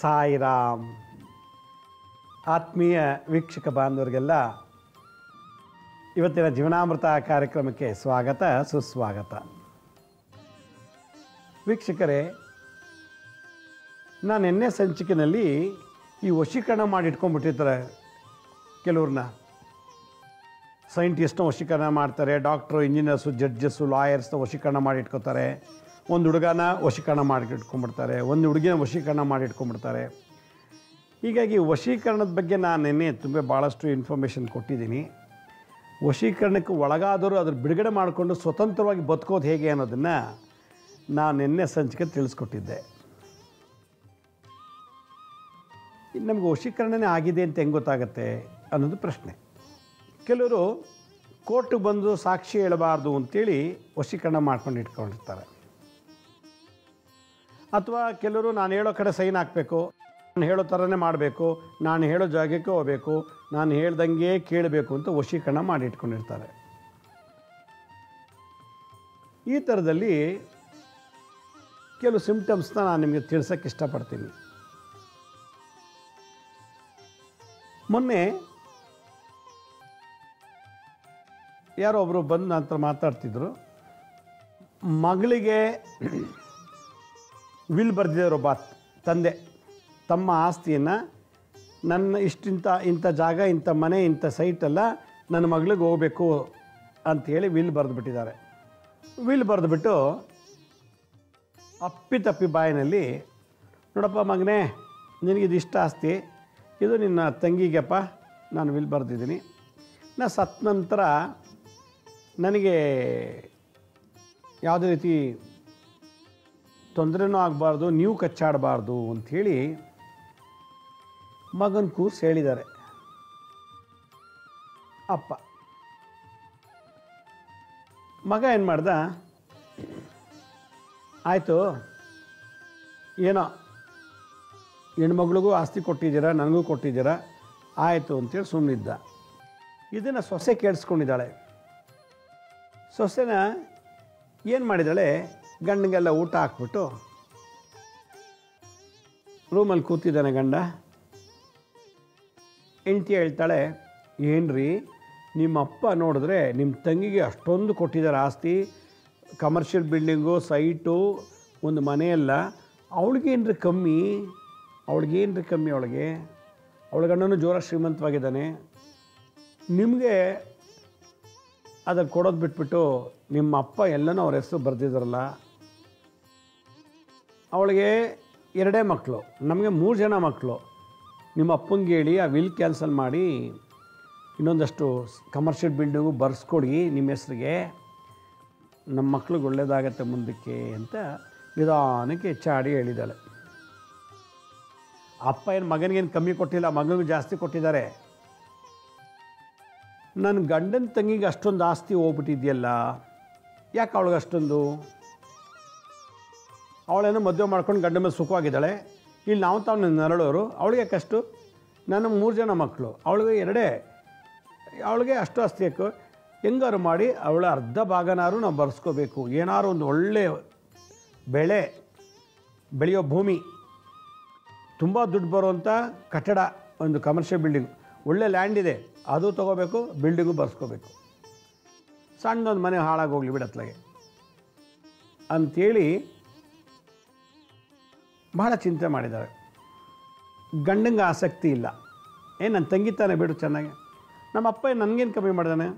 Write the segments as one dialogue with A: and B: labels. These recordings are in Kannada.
A: ಸಾಯಿರಾಮ್. ಆತ್ಮೀಯ ವೀಕ್ಷಕ ಬಾಂಧವರಿಗೆಲ್ಲ ಇವತ್ತಿನ ಜೀವನಾಮೃತ ಕಾರ್ಯಕ್ರಮಕ್ಕೆ ಸ್ವಾಗತ ಸುಸ್ವಾಗತ. ವೀಕ್ಷಕರೇ, ನಾನು ನಿನ್ನೆ ಸಂಚಿಕೆಯಲ್ಲಿ ಈ ವಶೀಕರಣ ಮಾಡಿ ಇಟ್ಕೊಂಡ್ಬಿಟ್ಟಿರ್ತಾರೆ. ಕೆಲವ್ರನ್ನ ಸೈಂಟಿಸ್ಟ್ನ ವಶೀಕರಣ ಮಾಡ್ತಾರೆ, ಡಾಕ್ಟ್ರು, ಇಂಜಿನಿಯರ್ಸು, ಜಡ್ಜಸ್ಸು, ಲಾಯರ್ಸ್ನ ವಶೀಕರಣ ಮಾಡಿ ಇಟ್ಕೊತಾರೆ. ಒಂದು ಹುಡುಗನ ವಶೀಕರಣ ಮಾಡಿ ಇಟ್ಕೊಂಡ್ಬಿಡ್ತಾರೆ, ಒಂದು ಹುಡುಗಿನ ವಶೀಕರಣ ಮಾಡಿ ಇಟ್ಕೊಂಡ್ಬಿಡ್ತಾರೆ. ಹೀಗಾಗಿ ವಶೀಕರಣದ ಬಗ್ಗೆ ನಾನು ನಿನ್ನೆ ಭಾಳಷ್ಟು ಇನ್ಫಾರ್ಮೇಷನ್ ಕೊಟ್ಟಿದ್ದೀನಿ. ವಶೀಕರಣಕ್ಕೆ ಒಳಗಾದರೂ ಅದ್ರ ಬಿಡುಗಡೆ ಮಾಡಿಕೊಂಡು ಸ್ವತಂತ್ರವಾಗಿ ಬದುಕೋದು ಹೇಗೆ ಅನ್ನೋದನ್ನು ನಾನು ನಿನ್ನೆ ಸಂಚಿಕೆ ತಿಳಿಸ್ಕೊಟ್ಟಿದ್ದೆ. ನಮಗೆ ವಶೀಕರಣನೇ ಆಗಿದೆ ಅಂತ ಹೆಂಗೆ ಗೊತ್ತಾಗುತ್ತೆ ಅನ್ನೋದು ಪ್ರಶ್ನೆ. ಕೆಲವರು ಕೋರ್ಟಿಗೆ ಬಂದು ಸಾಕ್ಷಿ ಹೇಳಬಾರ್ದು ಅಂತೇಳಿ ವಶೀಕರಣ ಮಾಡ್ಕೊಂಡು ಇಟ್ಕೊಂಡಿರ್ತಾರೆ. ಅಥವಾ ಕೆಲವರು ನಾನು ಹೇಳೋ ಕಡೆ ಸೈನ್ ಹಾಕಬೇಕು, ನಾನು ಹೇಳೋ ಥರನೇ ಮಾಡಬೇಕು, ನಾನು ಹೇಳೋ ಜಾಗಕ್ಕೆ ಹೋಗಬೇಕು, ನಾನು ಹೇಳ್ದಂಗೆ ಕೇಳಬೇಕು ಅಂತ ವಶೀಕರಣ ಮಾಡಿ ಇಟ್ಕೊಂಡಿರ್ತಾರೆ. ಈ ಥರದಲ್ಲಿ ಕೆಲವು ಸಿಂಪ್ಟಮ್ಸ್ನ ನಾನು ನಿಮಗೆ ತಿಳಿಸೋಕ್ಕೆ ಇಷ್ಟಪಡ್ತೀನಿ. ಮೊನ್ನೆ ಯಾರೋ ಒಬ್ಬರು ಬಂದು ನನ್ನ ಹತ್ರ ಮಾತಾಡ್ತಿದ್ರು. ಮಗಳಿಗೆ ವಿಲ್ ಬರೆದಿದ್ದಾರೆ ಒಬ್ಬ ತಂದೆ. ತಮ್ಮ ಆಸ್ತಿಯನ್ನು ನನ್ನ ಇಂಥ ಜಾಗ, ಇಂಥ ಮನೆ, ಇಂಥ ಸೈಟೆಲ್ಲ ನನ್ನ ಮಗಳಿಗೆ ಹೋಗಬೇಕು ಅಂಥೇಳಿ ವಿಲ್ ಬರೆದುಬಿಟ್ಟಿದ್ದಾರೆ. ವಿಲ್ ಬರೆದುಬಿಟ್ಟು ಅಪ್ಪಿತಪ್ಪಿ ಬಾಯಿನಲ್ಲಿ, ನೋಡಪ್ಪ ಮಗನೇ, ನಿನಗಿದಿಷ್ಟ ಆಸ್ತಿ, ಇದು ನಿನ್ನ ತಂಗಿಗೆಪ್ಪ ನಾನು ವಿಲ್ ಬರೆದಿದ್ದೀನಿ, ನಾ ಸತ್ತ ನಂತರ ನನಗೆ ಯಾವುದೇ ರೀತಿ ತೊಂದರೆನೂ ಆಗಬಾರ್ದು, ನೀವು ಕಚ್ಚಾಡಬಾರ್ದು ಅಂಥೇಳಿ ಮಗನ ಕೂರ್ಸಿ ಹೇಳಿದ್ದಾರೆ ಅಪ್ಪ. ಮಗ ಏನು ಮಾಡ್ದ, ಆಯಿತು ಏನೋ ಹೆಣ್ಮಗಳಿಗೂ ಆಸ್ತಿ ಕೊಟ್ಟಿದ್ದೀರಾ, ನನಗೂ ಕೊಟ್ಟಿದ್ದೀರಾ, ಆಯಿತು ಅಂತೇಳಿ ಸುಮ್ಮನಿದ್ದ. ಇದನ್ನು ಸೊಸೆ ಕೇಳಿಸ್ಕೊಂಡಿದ್ದಾಳೆ. ಸೊಸೆನ ಏನು ಮಾಡಿದ್ದಾಳೆ, ಗಂಡನಿಗೆಲ್ಲ ಊಟ ಹಾಕ್ಬಿಟ್ಟು ರೂಮಲ್ಲಿ ಕೂತಿದ್ದಾನೆ ಗಂಡ. ಹೆಂಡ್ತಿ ಹೇಳ್ತಾಳೆ, ಏನ್ರಿ ನಿಮ್ಮಪ್ಪ ನೋಡಿದ್ರೆ ನಿಮ್ಮ ತಂಗಿಗೆ ಅಷ್ಟೊಂದು ಕೊಟ್ಟಿದ್ದಾರೆ ಆಸ್ತಿ, ಕಮರ್ಷಿಯಲ್ ಬಿಲ್ಡಿಂಗು, ಸೈಟು, ಒಂದು ಮನೆಯೆಲ್ಲ, ಅವಳಿಗೇನ್ರಿ ಕಮ್ಮಿ, ಅವಳ ಗಂಡನೂ ಜೋರ ಶ್ರೀಮಂತವಾಗಿದ್ದಾನೆ, ನಿಮಗೆ ಅದನ್ನು ಕೊಡೋದು ಬಿಟ್ಬಿಟ್ಟು ನಿಮ್ಮ ಅಪ್ಪ ಎಲ್ಲನೂ ಅವ್ರ ಹೆಸರು ಬರೆದಿದ್ದಾರಲ್ಲ. ಅವಳಿಗೆ 2 ಮಕ್ಕಳು, ನಮಗೆ 3 ಜನ ಮಕ್ಕಳು. ನಿಮ್ಮ ಅಪ್ಪಂಗೆ ಹೇಳಿ ಆ ವಿಲ್ ಕ್ಯಾನ್ಸಲ್ ಮಾಡಿ ಇನ್ನೊಂದಷ್ಟು ಕಮರ್ಷಿಯಲ್ ಬಿಲ್ಡಿಂಗು ಬರ್ಸ್ಕೊಡಿ ನಿಮ್ಮ ಹೆಸ್ರಿಗೆ, ನಮ್ಮ ಮಕ್ಳಿಗೆ ಒಳ್ಳೆಯದಾಗತ್ತೆ ಮುಂದಕ್ಕೆ ಅಂತ ನಿಧಾನಕ್ಕೆ ಚಾಡಿ ಹೇಳಿದ್ದಾಳೆ. ಅಪ್ಪ ಏನು ಮಗನಿಗೇನು ಕಮ್ಮಿ ಕೊಟ್ಟಿಲ್ಲ, ಮಗನಿಗೂ ಜಾಸ್ತಿ ಕೊಟ್ಟಿದ್ದಾರೆ. ನನ್ನ ಗಂಡನ ತಂಗಿಗೆ ಅಷ್ಟೊಂದು ಆಸ್ತಿ ಹೋಗ್ಬಿಟ್ಟಿದೆಯಲ್ಲ, ಯಾಕೆ ಅವಳಿಗೆ ಅಷ್ಟೊಂದು? ಅವಳೇನೋ ಮದುವೆ ಮಾಡ್ಕೊಂಡು ಗಂಡ ಮೇಲೆ ಸುಖವಾಗಿದ್ದಾಳೆ, ಇಲ್ಲಿ ನಾವು ತಾವು ನರಳೋರು, ಅವಳಿಗೆ ಯಾಕಷ್ಟು? ನನ್ನ 3 ಜನ ಮಕ್ಕಳು, ಅವಳಿಗೆ 2, ಅವಳಿಗೆ ಅಷ್ಟು ಆಸ್ತಿ ಯಾಕೆ? ಹೆಂಗಾರು ಮಾಡಿ ಅವಳ ಅರ್ಧ ಭಾಗನಾರು ನಾವು ಬರ್ಸ್ಕೋಬೇಕು, ಏನಾರು ಒಂದು ಒಳ್ಳೆ ಬೆಳೆಯೋ ಭೂಮಿ, ತುಂಬ ದುಡ್ಡು ಬರುವಂಥ ಕಟ್ಟಡ, ಒಂದು ಕಮರ್ಷಿಯಲ್ ಬಿಲ್ಡಿಂಗ್, ಒಳ್ಳೆ ಲ್ಯಾಂಡ್ ಇದೆ, ಅದು ತೊಗೋಬೇಕು, ಬಿಲ್ಡಿಂಗು ಬರ್ಸ್ಕೋಬೇಕು, ಸಣ್ಣದೊಂದು ಮನೆ ಹಾಳಾಗೋಗ್ಲಿ ಬಿಡತ್ಲಾಗೆ ಅಂಥೇಳಿ ಭಾಳ ಚಿಂತೆ ಮಾಡಿದ್ದಾರೆ. ಗಂಡಂಗೆ ಆಸಕ್ತಿ ಇಲ್ಲ, ನನ್ನ ತಂಗಿ ತಾನೇ ಬಿಡು ಚೆನ್ನಾಗಿ, ನಮ್ಮ ಅಪ್ಪ ನನಗೇನು ಕಮ್ಮಿ ಮಾಡಿದಾನೆ,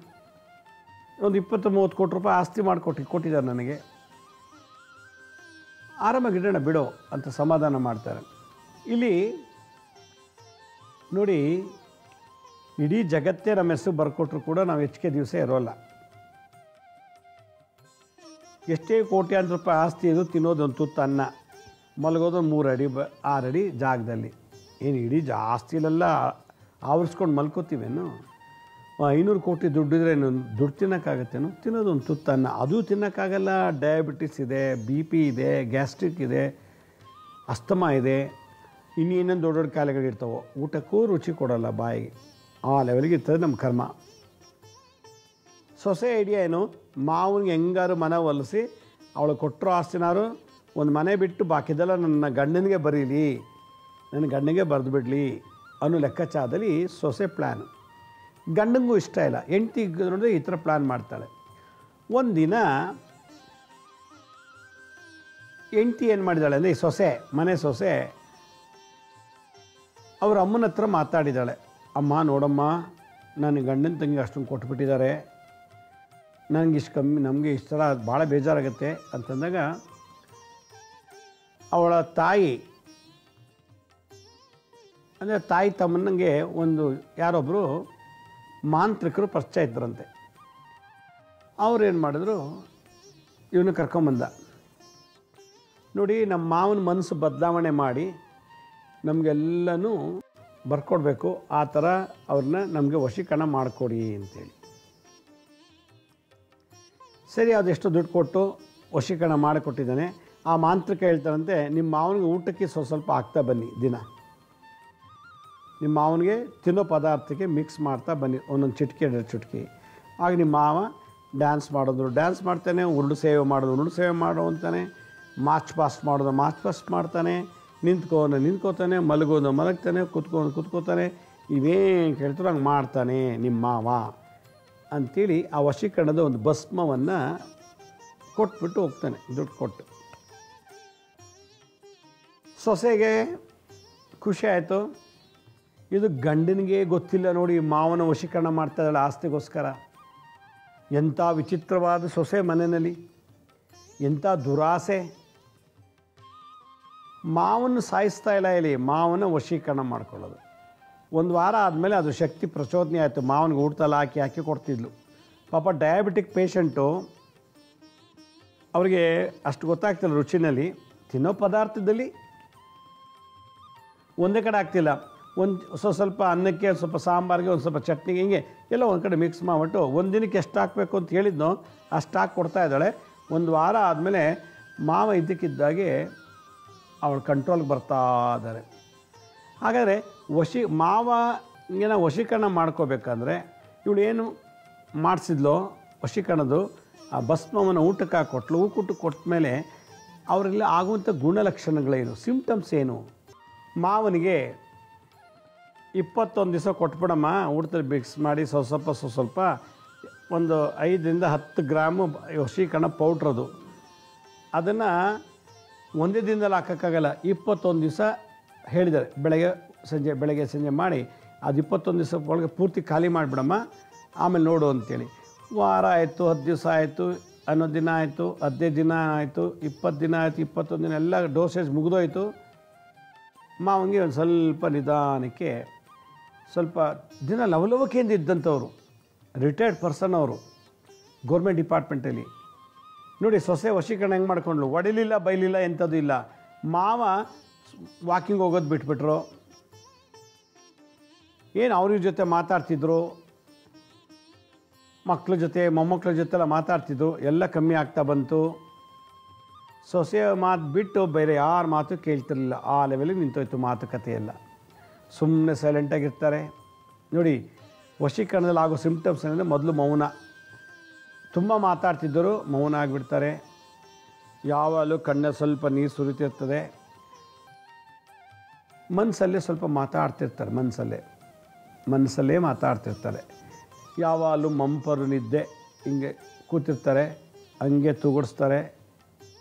A: ಒಂದು 20-30 ಕೋಟಿ ರೂಪಾಯಿ ಆಸ್ತಿ ಕೊಟ್ಟಿದ್ದಾರೆ ನನಗೆ, ಆರಾಮಾಗಿಡೋಣ ಬಿಡೋ ಅಂತ ಸಮಾಧಾನ ಮಾಡ್ತಾರೆ. ಇಲ್ಲಿ ನೋಡಿ, ಇಡೀ ಜಗತ್ತೇ ನಮ್ಮ ಹೆಸರು ಬರ್ಕೊಟ್ರು ಕೂಡ ನಾವು ಹೆಚ್ಚಿಗೆ ದಿವಸ ಇರೋಲ್ಲ. ಎಷ್ಟೇ ಕೋಟ್ಯಾಂತರ ರೂಪಾಯಿ ಆಸ್ತಿ ಇದು, ತಿನ್ನೋದು ಒಂದು ತುತ್ತು ಅನ್ನ, ಮಲಗೋದು 3 ಅಡಿ 6 ಅಡಿ ಜಾಗದಲ್ಲಿ. ಏನು ಇಡೀ ಆಸ್ತಿಲೆಲ್ಲ ಆವರಿಸ್ಕೊಂಡು ಮಲ್ಕೋತೀವೇನು? 500 ಕೋಟಿ ದುಡ್ಡಿದ್ರೆ ದುಡ್ಡು ತಿನ್ನೋಕ್ಕಾಗತ್ತೇನು? ತಿನ್ನೋದು ಒಂದು ತುತ್ತು ಅನ್ನ, ಅದು ತಿನ್ನೋಕ್ಕಾಗಲ್ಲ. ಡಯಾಬಿಟಿಸ್ ಇದೆ, BP ಇದೆ, ಗ್ಯಾಸ್ಟ್ರಿಕ್ ಇದೆ, ಅಸ್ತಮಾ ಇದೆ, ಇನ್ನೇನೇನು ದೊಡ್ಡ ದೊಡ್ಡ ಕಾಯಿಲೆಗಳಿರ್ತಾವೆ. ಊಟಕ್ಕೂ ರುಚಿ ಕೊಡೋಲ್ಲ ಬಾಯಿಗೆ, ಆ ಲೆವೆಲ್ಗೆ ಇರ್ತದೆ ನಮ್ಮ ಕರ್ಮ. ಸೊಸೆ ಐಡಿಯಾ ಏನು, ಮಾವನಿಗೆ ಹೆಂಗಾರು ಮನೆ ಒಲಿಸಿ ಅವಳು ಕೊಟ್ಟರು ಆಸ್ತಿನಾರು ಒಂದು ಮನೆ ಬಿಟ್ಟು ಬಾಕಿದೆಲ್ಲ ನನ್ನ ಗಂಡನಿಗೆ ಬರೀಲಿ ನನ್ನ ಗಂಡನಿಗೆ ಬರೆದು ಬಿಡಲಿ ಅನ್ನೋ ಲೆಕ್ಕಾಚಾರದಲ್ಲಿ ಸೊಸೆ ಪ್ಲ್ಯಾನ್. ಗಂಡನಿಗೂ ಇಷ್ಟ ಇಲ್ಲ. ಹೆಂಡ್ತಿ ನೋಡಿದ್ರೆ ಈ ಥರ ಪ್ಲ್ಯಾನ್ ಮಾಡ್ತಾಳೆ. ಒಂದಿನ ಹೆಂಡ್ತಿ ಏನು ಮಾಡಿದ್ದಾಳೆ ಅಂದರೆ, ಈ ಸೊಸೆ, ಮನೆ ಸೊಸೆ ಅವ್ರ ಅಮ್ಮನ ಹತ್ರ ಮಾತಾಡಿದ್ದಾಳೆ. ಅಮ್ಮ ನೋಡಮ್ಮ, ನನ್ನ ಗಂಡನ ತಂಗಿ ಅಷ್ಟೊಂದು ಕೊಟ್ಬಿಟ್ಟಿದ್ದಾರೆ, ನನಗೆ ಇಷ್ಟು ಕಮ್ಮಿ, ನಮಗೆ ಇಷ್ಟು ಥರ ಭಾಳ ಬೇಜಾರಾಗುತ್ತೆ ಅಂತಂದಾಗ ಅವಳ ತಾಯಿ ಅಂದರೆ ತಾಯಿ ತಮ್ಮನಿಗೆ ಒಂದು ಯಾರೊಬ್ಬರು ಮಾಂತ್ರಿಕರು ಪರಿಚಯ ಇದ್ದರಂತೆ. ಅವ್ರೇನು ಮಾಡಿದ್ರು, ಇವನು ಕರ್ಕೊಂಬಂದ. ನೋಡಿ, ನಮ್ಮ ಮಾವನ ಮನಸ್ಸು ಬದಲಾವಣೆ ಮಾಡಿ ನಮಗೆಲ್ಲನೂ ಬರ್ಕೊಡ್ಬೇಕು, ಆ ಥರ ಅವ್ರನ್ನ ನಮಗೆ ವಶೀಕರಣ ಮಾಡಿಕೊಡಿ ಅಂತೇಳಿ. ಸರಿ, ಅದೆಷ್ಟು ದುಡ್ಡು ಕೊಟ್ಟು ವಶೀಕರಣ ಮಾಡಿಕೊಟ್ಟಿದ್ದಾನೆ. ಆ ಮಾಂತ್ರಿಕ ಹೇಳ್ತಾರಂತೆ, ನಿಮ್ಮ ಮಾವನಿಗೆ ಊಟಕ್ಕೆ ಸ್ವಲ್ಪ ಹಾಕ್ತಾ ಬನ್ನಿ, ದಿನ ನಿಮ್ಮ ಮಾವನಿಗೆ ತಿನ್ನೋ ಪದಾರ್ಥಕ್ಕೆ ಮಿಕ್ಸ್ ಮಾಡ್ತಾ ಬನ್ನಿ, ಒಂದೊಂದು ಚಿಟಿಕೆ 2 ಚಿಟಿಕೆ. ಆಗ ನಿಮ್ಮ ಮಾವ ಡ್ಯಾನ್ಸ್ ಮಾಡೋದು ಡ್ಯಾನ್ಸ್ ಮಾಡ್ತಾನೆ, ಉರುಳು ಸೇವೆ ಮಾಡೋದು ಉರುಳು ಸೇವೆ ಮಾಡೋ ಅಂತಾನೆ, ಮಾರ್ಚ್ ಪಾಸ್ಟ್ ಮಾಡೋದು ಮಾರ್ಚ್ ಪಾಸ್ಟ್ ಮಾಡ್ತಾನೆ, ನಿಂತ್ಕೋತಾನೆ, ಮಲಗೋದು ಮಲಗ್ತಾನೆ, ಕೂತ್ಕೋತಾನೆ. ಇವೇನು ಕೇಳ್ತಾರೋ ಹಂಗೆ ಮಾಡ್ತಾನೆ ನಿಮ್ಮ ಮಾವ ಅಂಥೇಳಿ ಆ ವಶೀಕರಣದ ಒಂದು ಭಸ್ಮವನ್ನು ಕೊಟ್ಬಿಟ್ಟು ಹೋಗ್ತಾನೆ, ದುಡ್ಡು ಕೊಟ್ಟು. ಸೊಸೆಗೆ ಖುಷಿ ಆಯಿತು. ಇದು ಗಂಡನಿಗೆ ಗೊತ್ತಿಲ್ಲ ನೋಡಿ, ಮಾವನ ವಶೀಕರಣ ಮಾಡ್ತಾ ಇದ್ದಾಳೆ ಆಸ್ತಿಗೋಸ್ಕರ. ಎಂಥ ವಿಚಿತ್ರವಾದ ಸೊಸೆ ಮನೆಯಲ್ಲಿ, ಎಂಥ ದುರಾಸೆ. ಮಾವನ್ನು ಸಾಯಿಸ್ತಾ ಇಲ್ಲ, ಇಲ್ಲಿ ಮಾವನ ವಶೀಕರಣ ಮಾಡ್ಕೊಳ್ಳೋದು. ಒಂದು ವಾರ ಆದಮೇಲೆ ಅದು ಶಕ್ತಿ ಪ್ರಚೋದನೆ ಆಯಿತು. ಮಾವನಿಗೆ ಊಟದಲ್ಲಿ ಹಾಕಿ ಕೊಡ್ತಿದ್ಲು. ಪಾಪ ಡಯಾಬಿಟಿಕ್ ಪೇಷಂಟು, ಅವರಿಗೆ ಅಷ್ಟು ಗೊತ್ತಾಗ್ತಿಲ್ಲ ರುಚಿನಲ್ಲಿ. ತಿನ್ನೋ ಪದಾರ್ಥದಲ್ಲಿ ಒಂದೇ ಕಡೆ ಆಗ್ತಿಲ್ಲ. ಸ್ವಲ್ಪ ಅನ್ನಕ್ಕೆ, ಸ್ವಲ್ಪ ಸಾಂಬಾರಿಗೆ, ಒಂದು ಸ್ವಲ್ಪ ಚಟ್ನಿಗೆ, ಹಿಂಗೆ ಎಲ್ಲ ಒಂದು ಕಡೆ ಮಿಕ್ಸ್ ಮಾಡಿಬಿಟ್ಟು ಒಂದು ದಿನಕ್ಕೆ ಎಷ್ಟು ಹಾಕಬೇಕು ಅಂತ ಹೇಳಿದ್ನೋ ಅಷ್ಟು ಹಾಕಿ ಕೊಡ್ತಾ ಇದ್ದಾಳೆ. ಒಂದು ವಾರ ಆದಮೇಲೆ ಮಾವ ಇದ್ದಕ್ಕಿದ್ದಾಗೆ ಅವಳು ಕಂಟ್ರೋಲ್ಗೆ ಬರ್ತಾ ಇದ್ದಾರೆ. ಹಾಗಾದರೆ ಮಾವನ ವಶೀಕರಣ ಮಾಡ್ಕೋಬೇಕಂದ್ರೆ ಇವಳು ಏನು ಮಾಡಿಸಿದ್ಲೋ ವಶೀಕರಣದು, ಆ ಭಸ್ಮವನ್ನು ಊಟಕ್ಕೆ ಹಾಕೊಟ್ಲು. ಊಟಕ್ಕೆ ಕೊಟ್ಟ ಮೇಲೆ ಅವರಲ್ಲಿ ಆಗುವಂಥ ಗುಣಲಕ್ಷಣಗಳೇನು, ಸಿಂಪ್ಟಮ್ಸ್ ಏನು. ಮಾವನಿಗೆ 21 ದಿವಸ ಕೊಟ್ಬಿಡಮ್ಮ, ಊಟದಲ್ಲಿ ಮಿಕ್ಸ್ ಮಾಡಿ ಸ್ವಲ್ಪ ಒಂದು 5ರಿಂದ 10 ಗ್ರಾಮು ವಶೀಕರಣ ಪೌಡ್ರದು. ಅದನ್ನು ಒಂದೇ ದಿನದಲ್ಲಿ ಹಾಕೋಕ್ಕಾಗಲ್ಲ. 21 ದಿವಸ ಹೇಳಿದ್ದಾರೆ, ಬೆಳಗ್ಗೆ ಸಂಜೆ ಮಾಡಿ ಅದು 21 ದಿವಸ ಒಳಗೆ ಪೂರ್ತಿ ಖಾಲಿ ಮಾಡಿಬಿಡಮ್ಮ, ಆಮೇಲೆ ನೋಡು ಅಂತೇಳಿ. ವಾರ ಆಯಿತು, 10 ದಿವಸ ಆಯಿತು, 11 ದಿನ ಆಯಿತು, 15 ದಿನ ಆಯಿತು, 20 ದಿನ ಆಯಿತು, 21 ದಿನ ಎಲ್ಲ ಡೋಸೇಜ್ ಮುಗಿದೋಯ್ತು. ಮಾವನಿಗೆ ಒಂದು ಸ್ವಲ್ಪ ನಿಧಾನಕ್ಕೆ ಸ್ವಲ್ಪ ದಿನ ಲವಲವಿಕೆಯಿಂದ ಇದ್ದಂಥವ್ರು, ರಿಟೈರ್ಡ್ ಪರ್ಸನ್ ಅವರು, ಗೌರ್ಮೆಂಟ್ ಡಿಪಾರ್ಟ್ಮೆಂಟಲ್ಲಿ. ನೋಡಿ ಸೊಸೆ ವಶೀಕರಣ ಹೆಂಗೆ ಮಾಡ್ಕೊಂಡ್ಲು, ಒಡಿಲಿಲ್ಲ ಬೈಲಿಲ್ಲ, ಎಂಥದ್ದು ಇಲ್ಲ. ಮಾವ ವಾಕಿಂಗ್ ಹೋಗೋದು ಬಿಟ್ಬಿಟ್ರು, ಏನು ಅವ್ರ ಜೊತೆ ಮಾತಾಡ್ತಿದ್ರು, ಮಕ್ಕಳ ಜೊತೆ ಮೊಮ್ಮಕ್ಕಳ ಜೊತೆ ಎಲ್ಲ ಮಾತಾಡ್ತಿದ್ರು, ಎಲ್ಲ ಕಮ್ಮಿ ಆಗ್ತಾ ಬಂತು. ಸೊಸೆಯ ಮಾತು ಬಿಟ್ಟು ಬೇರೆ ಯಾರ ಮಾತು ಕೇಳ್ತಿರಲಿಲ್ಲ. ಆ ಲೆವೆಲಿಗೆ ನಿಂತೋಯ್ತು ಮಾತುಕತೆ ಎಲ್ಲ. ಸುಮ್ಮನೆ ಸೈಲೆಂಟಾಗಿರ್ತಾರೆ. ನೋಡಿ, ವಶೀಕರಣದಲ್ಲಿ ಆಗೋ ಸಿಂಪ್ಟಮ್ಸ್ ಅಂದರೆ ಮೊದಲು ಮೌನ. ತುಂಬ ಮಾತಾಡ್ತಿದ್ದರು, ಮೌನ ಆಗಿಬಿಡ್ತಾರೆ. ಯಾವಾಗಲೂ ಕಣ್ಣಲ್ಲಿ ಸ್ವಲ್ಪ ನೀರು ಸುರಿತಿರ್ತದೆ. ಮನಸ್ಸಲ್ಲೇ ಸ್ವಲ್ಪ ಮಾತಾಡ್ತಿರ್ತಾರೆ, ಮನಸ್ಸಲ್ಲೇ ಮಾತಾಡ್ತಿರ್ತಾರೆ. ಯಾವಾಗಲೂ ಮಂಪರು ನಿದ್ದೆ, ಹಿಂಗೆ ಕೂತಿರ್ತಾರೆ, ಹಂಗೆ ತೂಗುಡಿಸ್ತಾರೆ,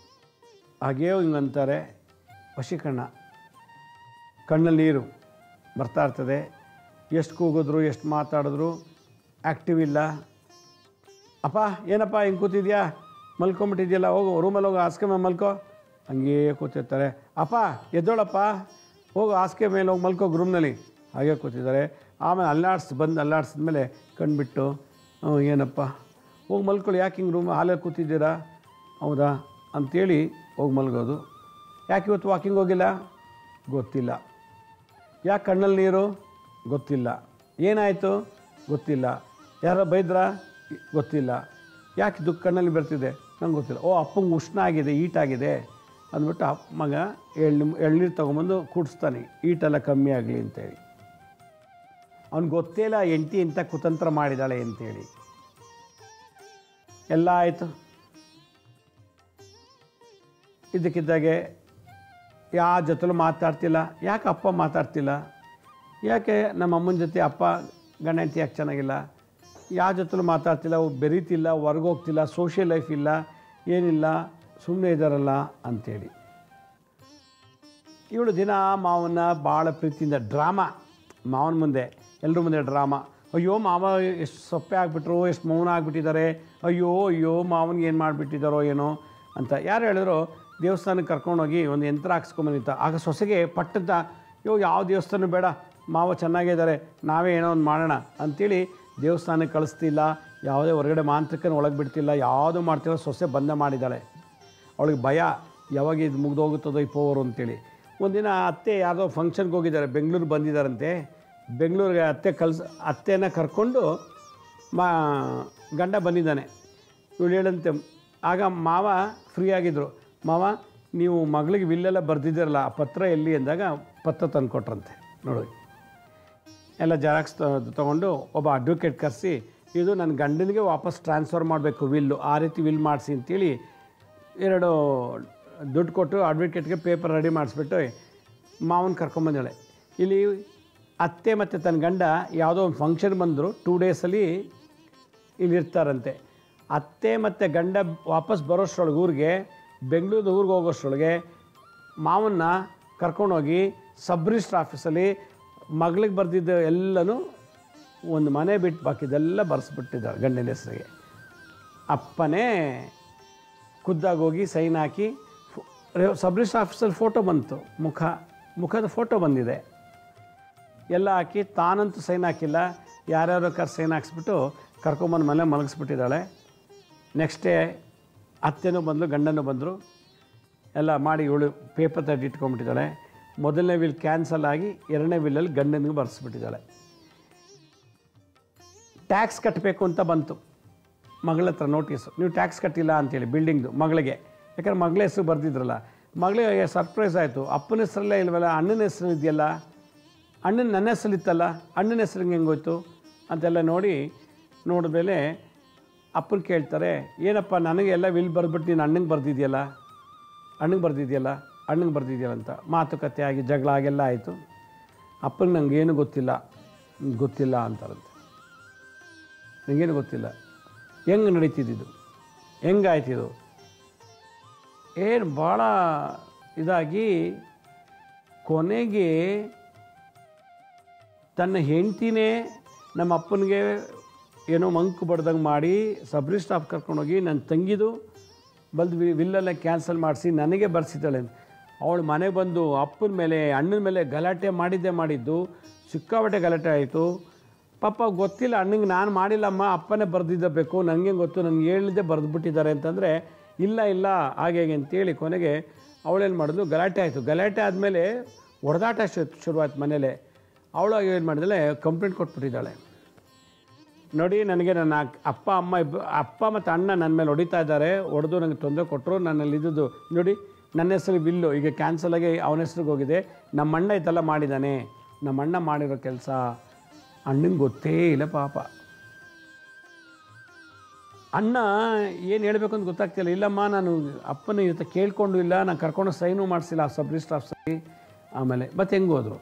A: ಹಾಗೇ ಹಿಂಗಂತಾರೆ. ವಶೀಕರಣ. ಕಣ್ಣಲ್ಲಿ ನೀರು ಬರ್ತಾ ಇರ್ತದೆ. ಎಷ್ಟು ಕೂಗಿದ್ರು, ಎಷ್ಟು ಮಾತಾಡಿದ್ರು ಆ್ಯಕ್ಟಿವ್ ಇಲ್ಲ. ಅಪ್ಪ ಏನಪ್ಪ ಹಿಂಗೆ ಕೂತಿದ್ಯಾ, ಮಲ್ಕೊಂಬಿಟ್ಟಿದ್ಯಲ್ಲ, ಹೋಗು ರೂಮಲ್ಲಿ ಹೋಗು, ಹಾಸಿಗೆ ಮೇಲೆ ಮಲ್ಕೋ. ಹಂಗೇ ಕೂತಿರ್ತಾರೆ. ಅಪ್ಪ ಎದ್ದೋಳಪ್ಪ, ಹೋಗು ಹಾಸಿಗೆ ಮೇಲೆ ಹೋಗಿ ಮಲ್ಕೋ ರೂಮ್ನಲ್ಲಿ. ಹಾಗೆ ಕೂತಿದ್ದಾರೆ. ಆಮೇಲೆ ಅಲ್ಲಾಡಿಸಿದ್ಮೇಲೆ ಕಣ್ಬಿಟ್ಟು, ಏನಪ್ಪ ಹೋಗಿ ಮಲ್ಕೊಳ್ಳಿ, ಯಾಕೆ ಹಿಂಗೆ ರೂಮ್ ಹಾಲಲ್ಲಿ ಕೂತಿದ್ದೀರಾ, ಹೌದಾ ಅಂಥೇಳಿ ಹೋಗಿ ಮಲ್ಗೋದು. ಯಾಕೆ ಇವತ್ತು ವಾಕಿಂಗ್ ಹೋಗಿಲ್ಲ, ಗೊತ್ತಿಲ್ಲ. ಯಾಕೆ ಕಣ್ಣಲ್ಲಿ ನೀರು, ಗೊತ್ತಿಲ್ಲ. ಏನಾಯಿತು, ಗೊತ್ತಿಲ್ಲ. ಯಾರೋ ಬೈದ್ರಾ, ಗೊತ್ತಿಲ್ಲ. ಯಾಕೆ ಕಣ್ಣಲ್ಲಿ ಬರ್ತಿದೆ, ನಂಗೆ ಗೊತ್ತಿಲ್ಲ. ಅಪ್ಪಂಗೆ ಉಷ್ಣ ಆಗಿದೆ, ಈಟಾಗಿದೆ ಅಂದ್ಬಿಟ್ಟು ಮಗ ಎಳ್ನೀರು ತೊಗೊಂಬಂದು ಕೂಡಿಸ್ತಾನೆ, ಈಟೆಲ್ಲ ಕಮ್ಮಿ ಆಗಲಿ ಅಂತೇಳಿ. ಅವ್ನಿಗೆ ಗೊತ್ತೇ ಇಲ್ಲ ಹೆಂಡತಿ ಇಂಥ ಕುತಂತ್ರ ಮಾಡಿದ್ದಾಳೆ ಅಂತೇಳಿ. ಎಲ್ಲ ಆಯಿತು. ಇದಕ್ಕಿದ್ದಾಗೆ ಯಾವ ಜೊತೆಲೂ ಮಾತಾಡ್ತಿಲ್ಲ. ಯಾಕೆ ಅಪ್ಪ ಮಾತಾಡ್ತಿಲ್ಲ? ಯಾಕೆ ನಮ್ಮ ಅಮ್ಮನ ಜೊತೆ ಅಪ್ಪ ಗಂಡ ಹೆಂಡತಿ ಯಾಕೆ ಚೆನ್ನಾಗಿಲ್ಲ? ಯಾವ ಜೊತೆಲೂ ಮಾತಾಡ್ತಿಲ್ಲ, ಬೆರೀತಿಲ್ಲ, ಹೊರ್ಗೋಗ್ತಿಲ್ಲ, ಸೋಷಿಯಲ್ ಲೈಫ್ ಇಲ್ಲ, ಏನಿಲ್ಲ, ಸುಮ್ಮನೆ ಇದ್ದಾರಲ್ಲ ಅಂಥೇಳಿ. ಇವಳು ದಿನ ಮಾವನ್ನ ಭಾಳ ಪ್ರೀತಿಯಿಂದ ಡ್ರಾಮಾ, ಮಾವನ ಮುಂದೆ ಎಲ್ಲರ ಮುಂದೆ ಡ್ರಾಮಾ. ಅಯ್ಯೋ ಮಾವ ಎಷ್ಟು ಸೊಪ್ಪೆ ಆಗಿಬಿಟ್ರು, ಎಷ್ಟು ಮೌನ ಆಗಿಬಿಟ್ಟಿದ್ದಾರೆ, ಅಯ್ಯೋ ಅಯ್ಯೋ ಮಾವನಿಗೆ ಏನು ಮಾಡಿಬಿಟ್ಟಿದ್ದಾರೋ ಏನೋ ಅಂತ. ಯಾರು ಹೇಳಿದ್ರು ದೇವಸ್ಥಾನಕ್ಕೆ ಕರ್ಕೊಂಡೋಗಿ ಒಂದು ಯಂತ್ರ ಹಾಕ್ಸ್ಕೊಂಬಂದಿತ್ತ. ಆಗ ಸೊಸೆಗೆ ಪಟ್ಟದ, ಅಯ್ಯೋ ಯಾವ ದೇವಸ್ಥಾನ ಬೇಡ, ಮಾವ ಚೆನ್ನಾಗಿದ್ದಾರೆ, ನಾವೇ ಏನೋ ಒಂದು ಮಾಡೋಣ ಅಂಥೇಳಿ ದೇವಸ್ಥಾನಕ್ಕೆ ಕಳಿಸ್ತಿಲ್ಲ, ಯಾವುದೇ ಹೊರಗಡೆ ಮಾಂತ್ರಿಕನ ಒಳಗೆ ಬಿಡ್ತಿಲ್ಲ, ಯಾವುದೂ ಮಾಡ್ತಿಲ್ಲ. ಸೊಸೆ ಬಂದ ಮಾಡಿದ್ದಾಳೆ. ಅವಳಿಗೆ ಭಯ, ಯಾವಾಗ ಇದು ಮುಗ್ದೋಗುತ್ತದೋ ಈ ಪೋವರು ಅಂತೇಳಿ. ಒಂದಿನ ಅತ್ತೆ ಯಾವುದೋ ಫಂಕ್ಷನ್ಗೆ ಹೋಗಿದ್ದಾರೆ, ಬೆಂಗಳೂರು ಬಂದಿದ್ದಾರಂತೆ. ಬೆಂಗಳೂರಿಗೆ ಅತ್ತೆನ ಕರ್ಕೊಂಡು ಗಂಡ ಬಂದಿದ್ದಾನೆ. ಇವಳು ಹೇಳಂತೆ, ಆಗ ಮಾವ ಫ್ರೀ ಆಗಿದ್ದರು. ಮಾವ ನೀವು ಮಗಳಿಗೆ ವಿಲ್ಲೆಲ್ಲ ಬರೆದಿದ್ದೀರಲ್ಲ, ಆ ಪತ್ರ ಎಲ್ಲಿ ಅಂದಾಗ ಪತ್ರ ತಂದು ಕೊಟ್ರಂತೆ. ನೋಡಿ, ಎಲ್ಲ ಜೆರಾಕ್ಸ್ ತೊಗೊಂಡು ಒಬ್ಬ ಅಡ್ವೊಕೇಟ್ ಕರೆಸಿ, ಇದು ನನ್ನ ಗಂಡನಿಗೆ ವಾಪಸ್ ಟ್ರಾನ್ಸ್ಫರ್ ಮಾಡಬೇಕು ವಿಲ್ಲು, ಆ ರೀತಿ ವಿಲ್ ಮಾಡಿಸಿ ಅಂತೇಳಿ 2 ದುಡ್ಡು ಕೊಟ್ಟು ಅಡ್ವೊಕೇಟ್ಗೆ ಪೇಪರ್ ರೆಡಿ ಮಾಡಿಸ್ಬಿಟ್ಟು ಮಾವನ ಕರ್ಕೊಂಬಂದಾಳೆ. ಇಲ್ಲಿ ಅತ್ತೆ ಮತ್ತು ತನ್ನ ಗಂಡ ಯಾವುದೋ ಒಂದು ಫಂಕ್ಷನ್ ಬಂದರು, 2 ಡೇಸಲ್ಲಿ ಇಲ್ಲಿರ್ತಾರಂತೆ. ಅತ್ತೆ ಮತ್ತು ಗಂಡ ವಾಪಸ್ ಬರೋಷ್ಟರೊಳಗೆ ಊರಿಗೆ, ಬೆಂಗಳೂರು ಊರಿಗೆ ಹೋಗೋಷ್ಟರೊಳಗೆ ಮಾವನ್ನ ಕರ್ಕೊಂಡೋಗಿ ಸಬ್ ರಿಜಿಸ್ಟ್ರ್ ಆಫೀಸಲ್ಲಿ ಮಗಳಿಗೆ ಬರೆದಿದ್ದ ಎಲ್ಲನೂ ಒಂದು ಮನೆ ಬಿಟ್ಟು ಬಾಕಿದೆಲ್ಲ ಬರೆಸ್ಬಿಟ್ಟಿದ್ದಾರೆ ಗಂಡನ ಹೆಸರಿಗೆ. ಅಪ್ಪನೇ ಖುದ್ದಾಗಿ ಹೋಗಿ ಸೈನ್ ಹಾಕಿ, ಸಬ್ ರಿಜಿಸ್ಟ್ರ್ ಆಫೀಸಲ್ಲಿ ಫೋಟೋ ಬಂತು, ಮುಖದ ಫೋಟೋ ಬಂದಿದೆ, ಎಲ್ಲ ಹಾಕಿ ತಾನಂತೂ ಸೈನ್ ಹಾಕಿಲ್ಲ, ಯಾರ್ಯಾರೋ ಸೈನ್ ಹಾಕ್ಸ್ಬಿಟ್ಟು ಕರ್ಕೊಂಬಂದು ಮನೆ ಮಲಗಿಸ್ಬಿಟ್ಟಿದ್ದಾಳೆ. ನೆಕ್ಸ್ಟ್ ಡೇ ಅತ್ತೆನೂ ಬಂದರು, ಗಂಡನೂ ಬಂದರು, ಎಲ್ಲ ಮಾಡಿ ಇವಳು ಪೇಪರ್ ತಟ್ಟಿ ಇಟ್ಕೊಂಡ್ಬಿಟ್ಟಿದ್ದಾಳೆ. ಮೊದಲನೇ ವಿಲ್ ಕ್ಯಾನ್ಸಲ್ ಆಗಿ 2ನೇ ವಿಲ್ಲಲ್ಲಿ ಗಂಡನಿಗೆ ಬರೆಸ್ಬಿಟ್ಟಿದ್ದಾಳೆ. ಟ್ಯಾಕ್ಸ್ ಕಟ್ಟಬೇಕು ಅಂತ ಬಂತು ಮಗಳ ಹತ್ರ ನೋಟಿಸು, ನೀವು ಟ್ಯಾಕ್ಸ್ ಕಟ್ಟಿಲ್ಲ ಅಂತೇಳಿ ಬಿಲ್ಡಿಂಗ್ದು ಮಗಳಿಗೆ. ಯಾಕಂದ್ರೆ ಮಗಳ ಹೆಸರು ಬರೆದಿದ್ರಲ್ಲ, ಮಗಳಿಗೆ ಸರ್ಪ್ರೈಸ್ ಆಯಿತು. ಅಪ್ಪನ ಹೆಸರಲ್ಲೇ ಇಲ್ವಲ್ಲ, ಅಣ್ಣನ ಹೆಸರು ಇದೆಯಲ್ಲ, ನನ್ನ ಹೆಸರಿತ್ತಲ್ಲ, ಅಣ್ಣನ ಹೆಸರಿಗೆ ಹೆಂಗೋಯ್ತು ಅಂತೆಲ್ಲ ನೋಡಿದ್ಮೇಲೆ ಅಪ್ಪನ ಕೇಳ್ತಾರೆ, ಏನಪ್ಪ ನನಗೆ ಎಲ್ಲ ವಿಲ್ ಬರೆದ್ಬಿಟ್ಟು ನೀನು ಅಣ್ಣಂಗೆ ಬರ್ದಿದೆಯಲ್ಲ ಅಂತ. ಮಾತುಕತೆ ಆಗಿ ಜಗಳ ಆಗೆಲ್ಲ ಆಯಿತು. ಅಪ್ಪನಿಗೆ ನನಗೇನು ಗೊತ್ತಿಲ್ಲ ಅಂತಾರಂತೆ. ನನಗೇನು ಗೊತ್ತಿಲ್ಲ, ಹೆಂಗೆ ನಡೀತಿದ್ದು, ಹೆಂಗಾಯ್ತಿದು, ಏನು ಭಾಳ ಇದಾಗಿ ಕೊನೆಗೆ ತನ್ನ ಹೆಂಡ್ತಿನೇ ನಮ್ಮ ಅಪ್ಪನಿಗೆ ಏನೋ ಮಂಕು ಬಡ್ದಂಗೆ ಮಾಡಿ ಸಬ್ ರಿಜಿಸ್ಟ್ರ್ ಆಫ್ ಕರ್ಕೊಂಡೋಗಿ ನನ್ನ ತಂಗಿದು ವಿಲ್ಲೆಲ್ಲ ಕ್ಯಾನ್ಸಲ್ ಮಾಡಿಸಿ ನನಗೆ ಬರ್ಸಿದ್ದಾಳೆ. ಅವಳು ಮನೆಗೆ ಬಂದು ಅಪ್ಪನ ಮೇಲೆ ಅಣ್ಣನ ಮೇಲೆ ಗಲಾಟೆ ಮಾಡಿದ್ದು, ಸಿಕ್ಕಾಪಟ್ಟೆ ಗಲಾಟೆ ಆಯಿತು. ಪಾಪ ಗೊತ್ತಿಲ್ಲ ಅಣ್ಣಂಗೆ, ನಾನು ಮಾಡಿಲ್ಲಮ್ಮ, ಅಪ್ಪನೇ ಬರೆದಿದ್ದಬೇಕು, ನನಗೆ ಗೊತ್ತು, ನನಗೆ ಹೇಳಿದ್ದೆ ಬರೆದ್ಬಿಟ್ಟಿದ್ದಾರೆ ಅಂತಂದರೆ, ಇಲ್ಲ ಹಾಗೆ ಅಂತೇಳಿ ಕೊನೆಗೆ ಅವಳೇನು ಮಾಡಿದ್ಲು, ಗಲಾಟೆ ಆಯಿತು. ಗಲಾಟೆ ಆದಮೇಲೆ ಹೊಡೆದಾಟ ಶುರುವಾಯ್ತು ಮನೇಲೆ. ಅವಳು ಏನು ಮಾಡಿದಾಳೆ, ಕಂಪ್ಲೇಂಟ್ ಕೊಟ್ಬಿಟ್ಟಿದ್ದಾಳೆ. ನೋಡಿ, ನನಗೆ ನನ್ನ ಅಪ್ಪ ಮತ್ತು ಅಣ್ಣ ನನ್ನ ಮೇಲೆ ಹೊಡಿತಾ ಇದ್ದಾರೆ, ಹೊಡೆದು ನನಗೆ ತೊಂದರೆ ಕೊಟ್ಟರು, ನನ್ನಲ್ಲಿ ಇದ್ದದ್ದು ನೋಡಿ ನನ್ನ ಹೆಸರು ಬಿಲ್ಲು ಈಗ ಕ್ಯಾನ್ಸಲ್ ಆಗಿ ಅವನ ಹೆಸ್ರಿಗೆ ಹೋಗಿದೆ, ನಮ್ಮ ಅಣ್ಣ ಇದೆಲ್ಲ ಮಾಡಿದ್ದಾನೆ, ನಮ್ಮ ಅಣ್ಣ ಮಾಡಿರೋ ಕೆಲಸ ಅಣ್ಣಂಗೆ ಗೊತ್ತೇ ಇಲ್ಲ ಪಾಪ. ಅಣ್ಣ ಏನು ಹೇಳಬೇಕು ಅಂತ ಗೊತ್ತಾಗ್ತಿಲ್ಲ. ಇಲ್ಲಮ್ಮ, ನಾನು ಅಪ್ಪನ ಜೊತೆ ಕೇಳಿಕೊಂಡು ಇಲ್ಲ, ನಾನು ಕರ್ಕೊಂಡು ಸೈನು ಮಾಡಿಸಿಲ್ಲ ಆ ಸಬ್ ರಿಜಿಸ್ಟ್ರ್ ಆಫೀಸಲ್ಲಿ. ಆಮೇಲೆ ಮತ್ತೆ ಹೆಂಗೆ ಹೋದರು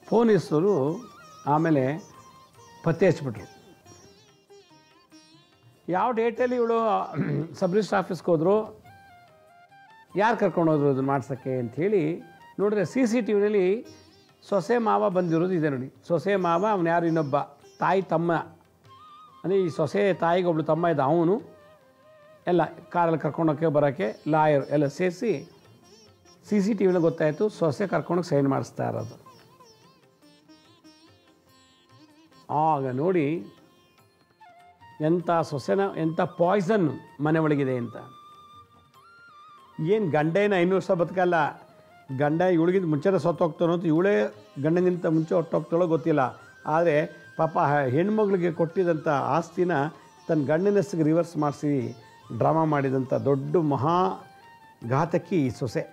A: ಪೊಲೀಸರು ಆಮೇಲೆ ಪತ್ತೆ ಹಚ್ಬಿಟ್ರು. ಯಾವ ಡೇಟಲ್ಲಿ ಇವಳು ಸಬ್ ರಿಜಿಸ್ಟ್ರ್ ಆಫೀಸ್ಗೆ ಹೋದರು, ಯಾರು ಕರ್ಕೊಂಡೋದ್ರು ಅದನ್ನು ಮಾಡ್ಸೋಕ್ಕೆ ಅಂಥೇಳಿ ನೋಡಿದ್ರೆ CCTVನಲ್ಲಿ ಸೊಸೆ ಮಾವ ಬಂದಿರೋದು ಇದೆ ನೋಡಿ. ಸೊಸೆ ಮಾವ ಅವನು ಯಾರು, ಇನ್ನೊಬ್ಬ ತಾಯಿ ತಮ್ಮ, ಅಂದರೆ ಈ ಸೊಸೆ ತಾಯಿಗೆ ಒಬ್ಬಳು ತಮ್ಮ ಇದ್ದ, ಅವನು ಎಲ್ಲ ಕಾರಲ್ಲಿ ಕರ್ಕೊಂಡೋಕ್ಕೆ ಬರೋಕ್ಕೆ ಲಾಯರ್ ಎಲ್ಲ ಸೇರಿಸಿ CCTVನ ಗೊತ್ತಾಯಿತು ಸೊಸೆ ಕರ್ಕೊಂಡೋಗಿ ಸೈನ್ ಮಾಡಿಸ್ತಾ ಇರೋದು. ಆಗ ನೋಡಿ ಎಂಥ ಸೊಸೆನ, ಎಂಥ ಪಾಯ್ಸನ್ನು ಮನೆ ಒಳಗಿದೆ ಅಂತ. ಏನು ಗಂಡೇನ 500 ವರ್ಷ ಬದುಕಲ್ಲ, ಗಂಡ ಇವಳಿಗಿಂತ ಮುಂಚೆನೇ ಸತ್ತೋಗ್ತಾನೋ ಅಂತ ಇವಳೇ ಗಂಡನಿಗಿಂತ ಮುಂಚೆ ಹೊಟ್ಟೋಗ್ತಾಳೋ ಗೊತ್ತಿಲ್ಲ. ಆದರೆ ಪಾಪ ಹೆಣ್ಮಗಳಿಗೆ ಕೊಟ್ಟಿದ್ದಂಥ ಆಸ್ತಿನ ತನ್ನ ಗಂಡನ ಹೆಸರಿಗೆ ರಿವರ್ಸ್ ಮಾಡಿಸಿ ಡ್ರಾಮಾ ಮಾಡಿದಂಥ ದೊಡ್ಡ ಮಹಾ ಘಾತಕಿ ಈ ಸೊಸೆ.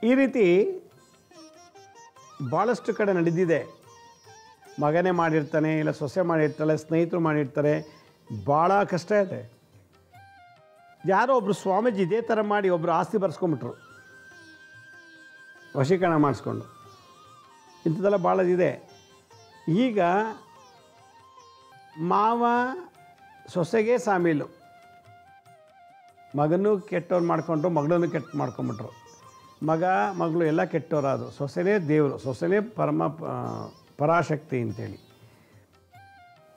A: ಈ ರೀತಿ ಭಾಳಷ್ಟು ಕಡೆ ನಡೆದಿದೆ. ಮಗನೇ ಮಾಡಿರ್ತಾನೆ, ಇಲ್ಲ ಸೊಸೆ ಮಾಡಿರ್ತಾಳೆ, ಸ್ನೇಹಿತರು ಮಾಡಿರ್ತಾರೆ, ಭಾಳ ಕಷ್ಟ ಇದೆ. ಯಾರೋ ಒಬ್ಬರು ಸ್ವಾಮೀಜಿ ಇದೇ ಥರ ಮಾಡಿ ಒಬ್ಬರು ಆಸ್ತಿ ಬರ್ಸ್ಕೊಂಬಿಟ್ರು, ವಶೀಕರಣ ಮಾಡಿಸ್ಕೊಂಡು. ಇಂಥದ್ದೆಲ್ಲ ಭಾಳದಿದೆ. ಈಗ ಮಾವ ಸೊಸೆಗೆ ಸಾಮೀಲು, ಮಗನೂ ಕೆಟ್ಟವ್ರು ಮಾಡ್ಕೊಂಡ್ರು, ಮಗಳನ್ನೂ ಕೆಟ್ಟ ಮಾಡ್ಕೊಂಬಿಟ್ರು. ಮಗ ಮಗಳು ಎಲ್ಲ ಕೆಟ್ಟವರಾದರು. ಸೊಸೆನೇ ದೇವರು, ಸೊಸೆನೇ ಪರಾಶಕ್ತಿ ಅಂತೇಳಿ.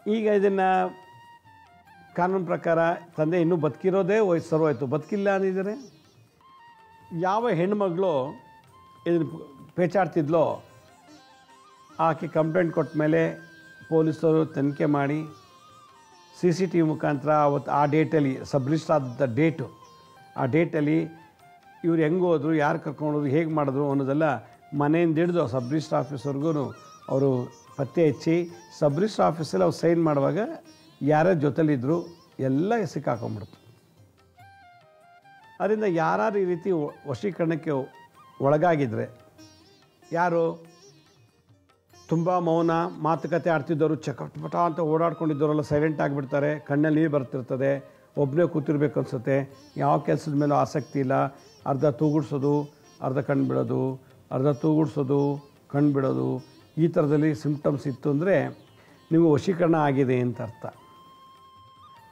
A: ಈಗ ಇದನ್ನು ಕಾನೂನು ಪ್ರಕಾರ ತಂದೆ ಇನ್ನೂ ಬದುಕಿರೋದೇ ಸರ್ವಾಯ್ತು. ಬದುಕಿಲ್ಲ ಅಂದಿದ್ದಾರೆ. ಯಾವ ಹೆಣ್ಣುಮಗಳು ಇದನ್ನು ಪೇಚಾಡ್ತಿದ್ಲೋ ಆಕೆ ಕಂಪ್ಲೇಂಟ್ ಕೊಟ್ಟ ಮೇಲೆ ಪೊಲೀಸರು ತನಿಖೆ ಮಾಡಿ CCTV ಮುಖಾಂತರ ಅವತ್ತು ಆ ಡೇಟಲ್ಲಿ ಸಬ್ ರಿಜಿಸ್ಟರ್ ಆದ ಡೇಟು, ಆ ಡೇಟಲ್ಲಿ ಇವ್ರು ಹೆಂಗೆ ಹೋದ್ರು, ಯಾರು ಕರ್ಕೊಂಡೋದ್ರು, ಹೇಗೆ ಮಾಡಿದ್ರು ಅನ್ನೋದೆಲ್ಲ ಮನೆಯಿಂದ ಹಿಡಿದು ಸಬ್ ರಿಜಿಸ್ಟರ್ ಆಫೀಸರ್ಗೂ ಅವರು ಪತ್ತೆ ಹಚ್ಚಿ ಸಬ್ ರಿಜಿಸ್ಟರ್ ಆಫೀಸಲ್ಲಿ ಅವ್ರು ಸೈನ್ ಮಾಡುವಾಗ ಯಾರ್ಯಾರ ಜೊತೆಲಿದ್ದರು ಎಲ್ಲ ಸಿಕ್ಕಾಕೊಂಡ್ಬಿಡ್ತು. ಅದರಿಂದ ಯಾರು ಈ ರೀತಿ ವಶೀಕರಣಕ್ಕೆ ಒಳಗಾಗಿದ್ದರೆ, ಯಾರು ತುಂಬ ಮೌನ ಮಾತುಕತೆ ಆಡ್ತಿದ್ದವರು, ಚಕಪಟ ಅಂತ ಓಡಾಡ್ಕೊಂಡಿದ್ದವರೆಲ್ಲ ಸೈಲೆಂಟ್ ಆಗಿಬಿಡ್ತಾರೆ. ಕಣ್ಣಲ್ಲಿ ನೀರು ಬರ್ತಿರ್ತದೆ, ಒಬ್ಬನೇ ಕೂತಿರ್ಬೇಕು ಅನಿಸುತ್ತೆ, ಯಾವ ಕೆಲಸದ ಮೇಲೂ ಆಸಕ್ತಿ ಇಲ್ಲ, ಅರ್ಧ ತೂಗುಡ್ಸೋದು, ಅರ್ಧ ಕಣ್ಣು ಬಿಡೋದು, ಅರ್ಧ ತೂಗುಡ್ಸೋದು, ಕಣ್ಣು ಬಿಡೋದು, ಈ ಥರದಲ್ಲಿ ಸಿಂಪ್ಟಮ್ಸ್ ಇತ್ತು ಅಂದರೆ ನಿಮಗೆ ವಶೀಕರಣ ಆಗಿದೆ ಅಂತ ಅರ್ಥ.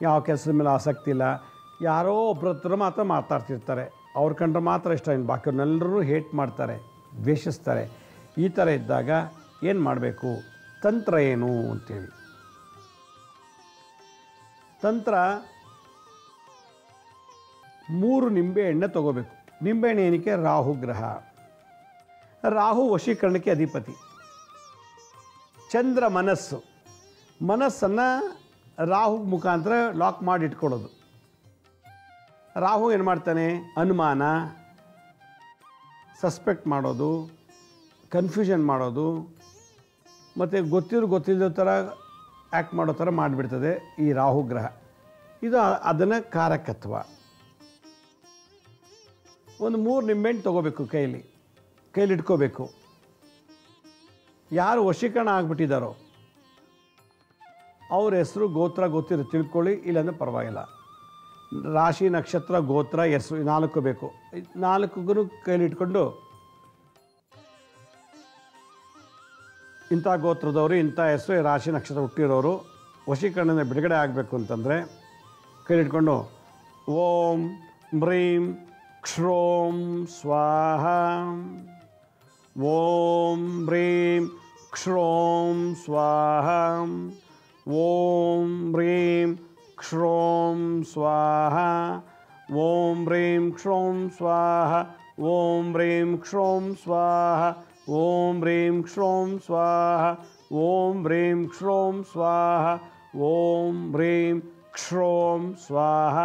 A: ಯಾವ ಕೆಲಸದ ಮೇಲೆ ಆಸಕ್ತಿ ಇಲ್ಲ, ಯಾರೋ ಒಬ್ಬರ ಹತ್ರ ಮಾತ್ರ ಮಾತಾಡ್ತಿರ್ತಾರೆ, ಅವ್ರ ಕಂಡ್ರೆ ಮಾತ್ರ ಇಷ್ಟ, ಇನ್ನು ಬಾಕಿಯವ್ರನ್ನೆಲ್ಲರೂ ಹೇಟ್ ಮಾಡ್ತಾರೆ, ದ್ವೇಷಿಸ್ತಾರೆ. ಈ ಥರ ಇದ್ದಾಗ ಏನು ಮಾಡಬೇಕು, ತಂತ್ರ ಏನು ಅಂತೇಳಿ. ತಂತ್ರ 3 ನಿಂಬೆಹಣ್ಣೆ ತೊಗೋಬೇಕು. ನಿಂಬೆಹಣ್ಣು ಏನಕ್ಕೆ? ರಾಹು ಗ್ರಹ. ರಾಹು ವಶೀಕರಣಕ್ಕೆ ಅಧಿಪತಿ. ಚಂದ್ರ ಮನಸ್ಸನ್ನು ರಾಹು ಮುಖಾಂತರ ಲಾಕ್ ಮಾಡಿ ಇಟ್ಕೊಳ್ಳೋದು. ರಾಹು ಏನು ಮಾಡ್ತಾನೆ? ಅನುಮಾನ, ಸಸ್ಪೆಕ್ಟ್ ಮಾಡೋದು, ಕನ್ಫ್ಯೂಷನ್ ಮಾಡೋದು, ಮತ್ತು ಗೊತ್ತಿಲ್ಲದ ಥರ ಆ್ಯಕ್ಟ್ ಮಾಡೋ ಥರ ಮಾಡಿಬಿಡ್ತದೆ ಈ ರಾಹು ಗ್ರಹ. ಇದು ಅದನ್ನು ಕಾರಕತ್ವ. ಒಂದು 3 ನಿಂಬೆಹಣ್ಣು ತೊಗೋಬೇಕು, ಕೈಲಿ ಇಟ್ಕೋಬೇಕು. ಯಾರು ವಶೀಕರಣ ಆಗಿಬಿಟ್ಟಿದ್ದಾರೋ ಅವ್ರ ಹೆಸರು ಗೋತ್ರ ಗೊತ್ತಿರೋ ತಿಳ್ಕೊಳ್ಳಿ, ಇಲ್ಲಾಂದರೆ ಪರವಾಗಿಲ್ಲ. ರಾಶಿ, ನಕ್ಷತ್ರ, ಗೋತ್ರ, ಹೆಸರು 4 ಬೇಕು. 4ಗೂ ಕೈಲಿ ಇಟ್ಕೊಂಡು ಇಂಥ ಗೋತ್ರದವರು, ಇಂಥ ಹೆಸರು, ರಾಶಿ ನಕ್ಷತ್ರ ಹುಟ್ಟಿರೋರು ವಶೀಕರಣದಿಂದ ಬಿಡುಗಡೆ ಆಗಬೇಕು ಅಂತಂದರೆ ಕೈಲಿಟ್ಕೊಂಡು ಓಂ ಮ್ರೀಂ ಕ್ಷೋಂ ಸ್ವಾಹ, ಓಂ ಮ್ರೀಂ ಕ್ಷೋಂ ಸ್ವಾಹ, ಓಂ ಮ್ರೀಂ ಕ್ಷೋಂ ಸ್ವಾಹ, ಓಂ ಮ್ರೀಂ ಕ್ಷೋಂ ಸ್ವಾಹ, ಓಂ ಮ್ರೀಂ ಕ್ಷೋಂ ಸ್ವಾಹ, ಓಂ ಹ್ರೀಂ ಕ್ಷೋಂ ಸ್ವಾಹ, ಓಂ ಹ್ರೀಂ ಕ್ಷೋಂ ಸ್ವಾಹ, ಓಂ ಹ್ರೀಂ ಕ್ಷೋಂ ಸ್ವಾಹ.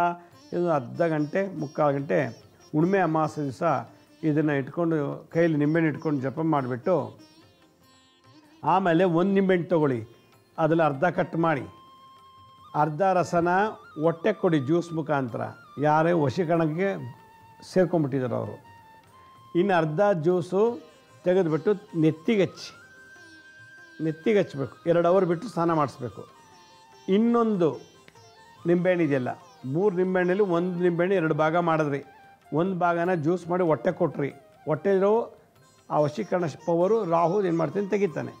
A: ಇದು ಅರ್ಧ ಗಂಟೆ, ಮುಕ್ಕಾಲು ಗಂಟೆ ಹುಣ್ಣಿಮೆ ಅಮಾವಾಸ್ಯೆ ದಿವಸ ಇದನ್ನು ಇಟ್ಕೊಂಡು ಕೈಯಲ್ಲಿ ನಿಂಬೆಹಣ್ಣು ಇಟ್ಕೊಂಡು ಜಪ ಮಾಡಿಬಿಟ್ಟು ಆಮೇಲೆ 1 ನಿಂಬೆಹಣ್ಣು ತೊಗೊಳ್ಳಿ, ಅದರಲ್ಲಿ ಅರ್ಧ ಕಟ್ ಮಾಡಿ ಅರ್ಧ ರಸನ ಹೊಟ್ಟೆ ಕೊಡಿ ಜ್ಯೂಸ್ ಮುಖಾಂತರ. ಯಾರೇ ವಶೀಕರಣಕ್ಕೆ ಸೇರ್ಕೊಂಡ್ಬಿಟ್ಟಿದ್ದಾರೆ ಅವರು. ಇನ್ನು ಅರ್ಧ ಜ್ಯೂಸು ತೆಗೆದುಬಿಟ್ಟು ನೆತ್ತಿಗೆ ಹಚ್ಚಬೇಕು. 2 ಅವರ್ ಬಿಟ್ಟು ಸ್ನಾನ ಮಾಡಿಸ್ಬೇಕು. ಇನ್ನೊಂದು ನಿಂಬೆಹಣ್ಣು ಇದೆಯಲ್ಲ, 3 ನಿಂಬೆಹಣ್ಣಲ್ಲಿ 1 ನಿಂಬೆಹಣ್ಣು 2 ಭಾಗ ಮಾಡಿದ್ರಿ, 1 ಭಾಗನ ಜ್ಯೂಸ್ ಮಾಡಿ ಹೊಟ್ಟೆ ಕೊಟ್ರಿ. ಹೊಟ್ಟೆ ಇರೋ ಆ ವಶೀಕರಣ ಪವರು ರಾಹು ಏನು ಮಾಡ್ತಾನೆ, ತೆಗಿತಾನೆ.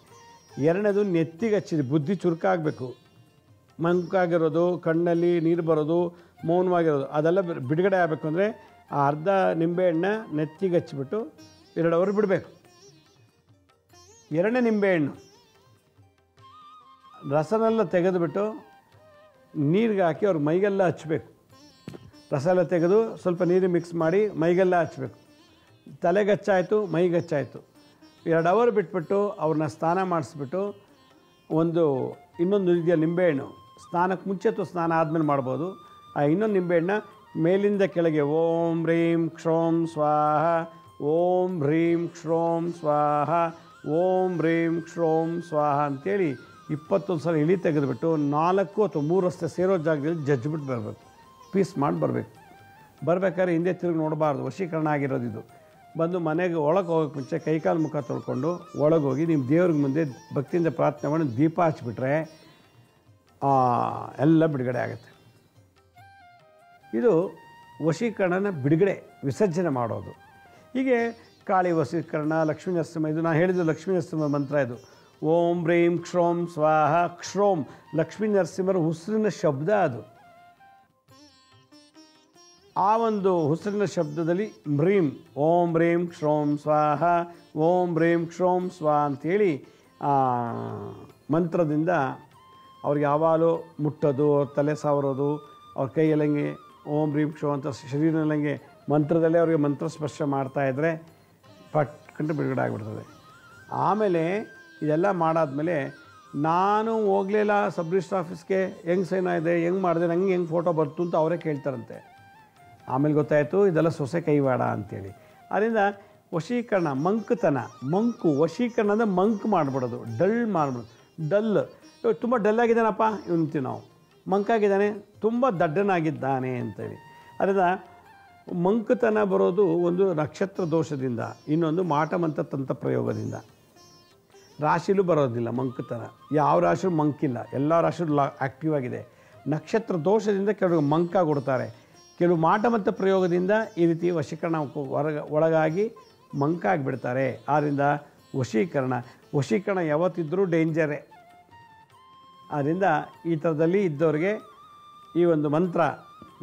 A: 2ನೇದು ನೆತ್ತಿಗೆ ಹಚ್ಚಿದೆ. ಬುದ್ಧಿ ಚುರುಕಾಗಬೇಕು. ಮಂಕಾಗಿರೋದು, ಕಣ್ಣಲ್ಲಿ ನೀರು ಬರೋದು, ಮೌನವಾಗಿರೋದು ಅದೆಲ್ಲ ಬಿಡುಗಡೆ ಆಗಬೇಕು ಅಂದರೆ ಆ ಅರ್ಧ ನಿಂಬೆಹಣ್ಣ ನೆತ್ತಿಗೆ ಹಚ್ಚಿಬಿಟ್ಟು 2 ಅವರ್ ಬಿಡಬೇಕು. 2ನೇ ನಿಂಬೆಹಣ್ಣು ರಸನೆಲ್ಲ ತೆಗೆದುಬಿಟ್ಟು ನೀರಿಗೆ ಹಾಕಿ ಅವ್ರ ಮೈಗೆಲ್ಲ ಹಚ್ಚಬೇಕು. ರಸ ಎಲ್ಲ ತೆಗೆದು ಸ್ವಲ್ಪ ನೀರು ಮಿಕ್ಸ್ ಮಾಡಿ ಮೈಗೆಲ್ಲ ಹಚ್ಚಬೇಕು. ತಲೆಗೆ ಹಚ್ಚಾಯಿತು, ಮೈಗೆ ಹಚ್ಚಾಯಿತು. 2 ಅವರ್ ಬಿಟ್ಬಿಟ್ಟು ಅವ್ರನ್ನ ಸ್ನಾನ ಮಾಡಿಸ್ಬಿಟ್ಟು ಇನ್ನೊಂದು ಇದೆಯಲ್ಲ ನಿಂಬೆಹಣ್ಣು, ಸ್ನಾನಕ್ಕೆ ಮುಂಚೆ ಅಥವಾ ಸ್ನಾನ ಆದಮೇಲೆ ಮಾಡ್ಬೋದು. ಆ ಇನ್ನೊಂದು ನಿಂಬೆಹಣ್ಣ ಮೇಲಿಂದ ಕೆಳಗೆ ಓಂ ಹ್ರೀಂ ಕ್ಷೋಂ ಸ್ವಾಹ, ಓಂ ಹ್ರೀಂ ಕ್ಷೋಂ ಸ್ವಾಹ, ಓಂ ಹ್ರೀಂ ಕ್ಷೋಂ ಸ್ವಾಹ ಅಂತೇಳಿ 21 ಸಲ ಇಳಿ ತೆಗೆದುಬಿಟ್ಟು 4 ಅಥವಾ 3 ರಸ್ತೆ ಸೇರೋ ಜಾಗದಲ್ಲಿ ಜಜ್ಜಿಬಿಟ್ಟು ಬರಬೇಕು. ಪೀಸ್ ಮಾಡಿ ಬರಬೇಕು. ಬರಬೇಕಾದ್ರೆ ಹಿಂದೆ ತಿರುಗಿ ನೋಡಬಾರ್ದು. ವಶೀಕರಣ ಆಗಿರೋದಿದು. ಬಂದು ಮನೆಗೆ ಒಳಗೆ ಹೋಗೋಕ್ಕೆ ಮುಂಚೆ ಕೈಕಾಲು ಮುಖ ತೊಳ್ಕೊಂಡು ಒಳಗೋಗಿ ನಿಮ್ಮ ದೇವ್ರಿಗೆ ಮುಂದೆ ಭಕ್ತಿಯಿಂದ ಪ್ರಾರ್ಥನೆ ಮಾಡಿ ದೀಪ ಹಚ್ಬಿಟ್ರೆ ಎಲ್ಲ ಬಿಡುಗಡೆ ಆಗುತ್ತೆ. ಇದು ವಶೀಕರಣನ ಬಿಡುಗಡೆ ವಿಸರ್ಜನೆ ಮಾಡೋದು. ಹೀಗೆ ಕಾಳಿ ವಶೀಕರಣ, ಲಕ್ಷ್ಮೀ ನರಸಿಂಹ, ಇದು ನಾನು ಹೇಳಿದ್ದು ಲಕ್ಷ್ಮೀ ನರಸಿಂಹ ಮಂತ್ರ ಇದು. ಓಂ ಹ್ರೀಂ ಕ್ಷೋಂ ಸ್ವಾಹ. ಕ್ಷೋಂ ಲಕ್ಷ್ಮೀ ನರಸಿಂಹರ ಉಸಿರಿನ ಶಬ್ದ ಅದು. ಆ ಒಂದು ಉಸಿರಿನ ಶಬ್ದದಲ್ಲಿ ಹ್ರೀಂ, ಓಂ ಹ್ರೀಂ ಕ್ಷೋಂ ಸ್ವಾಹ, ಓಂ ಹ್ರೀಂ ಕ್ಷೋಂ ಸ್ವಾಹ ಅಂಥೇಳಿ ಆ ಮಂತ್ರದಿಂದ ಅವ್ರಿಗೆ ಯಾವಾಗಲೂ ಮುಟ್ಟೋದು, ಅವ್ರ ತಲೆ ಸಾವರೋದು, ಅವ್ರ ಕೈಯಲ್ಲಂಗೆ ಓಂ ಹ್ರೀಂ ಕ್ಷೋಂ ಅಂತ ಶರೀರದಲ್ಲಂಗೆ ಮಂತ್ರದಲ್ಲೇ ಅವ್ರಿಗೆ ಮಂತ್ರ ಸ್ಪರ್ಶ ಮಾಡ್ತಾಯಿದ್ರೆ ಪಟ್ಕಂಡು ಬಿಡುಗಡೆ ಆಗಿಬಿಡ್ತದೆ. ಆಮೇಲೆ ಇದೆಲ್ಲ ಮಾಡಾದ್ಮೇಲೆ ನಾನು ಹೋಗಲಿಲ್ಲ ಸಬ್ ರಿಜಿಸ್ಟ್ರ್ ಆಫೀಸ್ಗೆ, ಹೆಂಗೆ ಸೈನ್ ಆಗಿದೆ, ಹೆಂಗೆ ಮಾಡಿದೆ, ನಂಗೆ ಹೆಂಗೆ ಫೋಟೋ ಬರ್ತು ಅಂತ ಅವರೇ ಕೇಳ್ತಾರಂತೆ. ಆಮೇಲೆ ಗೊತ್ತಾಯಿತು ಇದೆಲ್ಲ ಸೊಸೆ ಕೈವಾಡ ಅಂಥೇಳಿ. ಅದರಿಂದ ವಶೀಕರಣ, ಮಂಕುತನ, ಮಂಕು ವಶೀಕರಣ ಅಂದರೆ ಮಂಕ್ ಮಾಡಿಬಿಡೋದು, ಡಲ್ ಮಾಡಿಬಿಡೋದು. ಡಲ್, ತುಂಬ ಡಲ್ಲಾಗಿದ್ದಾನಪ್ಪ ಇವನ್ತೀವಿ ನಾವು, ಮಂಕಾಗಿದ್ದಾನೆ, ತುಂಬ ದಡ್ಡನಾಗಿದ್ದಾನೆ ಅಂತೇಳಿ. ಅದರಿಂದ ಮಂಕುತನ ಬರೋದು ಒಂದು ನಕ್ಷತ್ರ ದೋಷದಿಂದ, ಇನ್ನೊಂದು ಮಾಟಮಂತ್ರ ತಂತ್ರ ಪ್ರಯೋಗದಿಂದ. ರಾಶಿಲೂ ಬರೋದಿಲ್ಲ ಮಂಕುತನ, ಯಾವ ರಾಶಿಯೂ ಮಂಕಿಲ್ಲ, ಎಲ್ಲ ರಾಶಿಯೂ ಆ್ಯಕ್ಟಿವ್ ಆಗಿದೆ. ನಕ್ಷತ್ರ ದೋಷದಿಂದ ಕೆಲವರು ಮಂಕಾಗಿಡ್ತಾರೆ, ಕೆಲವು ಮಾಟಮಂತ್ರ ಪ್ರಯೋಗದಿಂದ ಈ ರೀತಿ ವಶೀಕರಣ ಒಳಗಾಗಿ ಮಂಕಾಗಿಬಿಡ್ತಾರೆ. ಆದ್ದರಿಂದ ವಶೀಕರಣ ಯಾವತ್ತಿದ್ರೂ ಡೇಂಜರೇ. ಆದ್ದರಿಂದ ಈ ಥರದಲ್ಲಿ ಇದ್ದವ್ರಿಗೆ ಈ ಒಂದು ಮಂತ್ರ,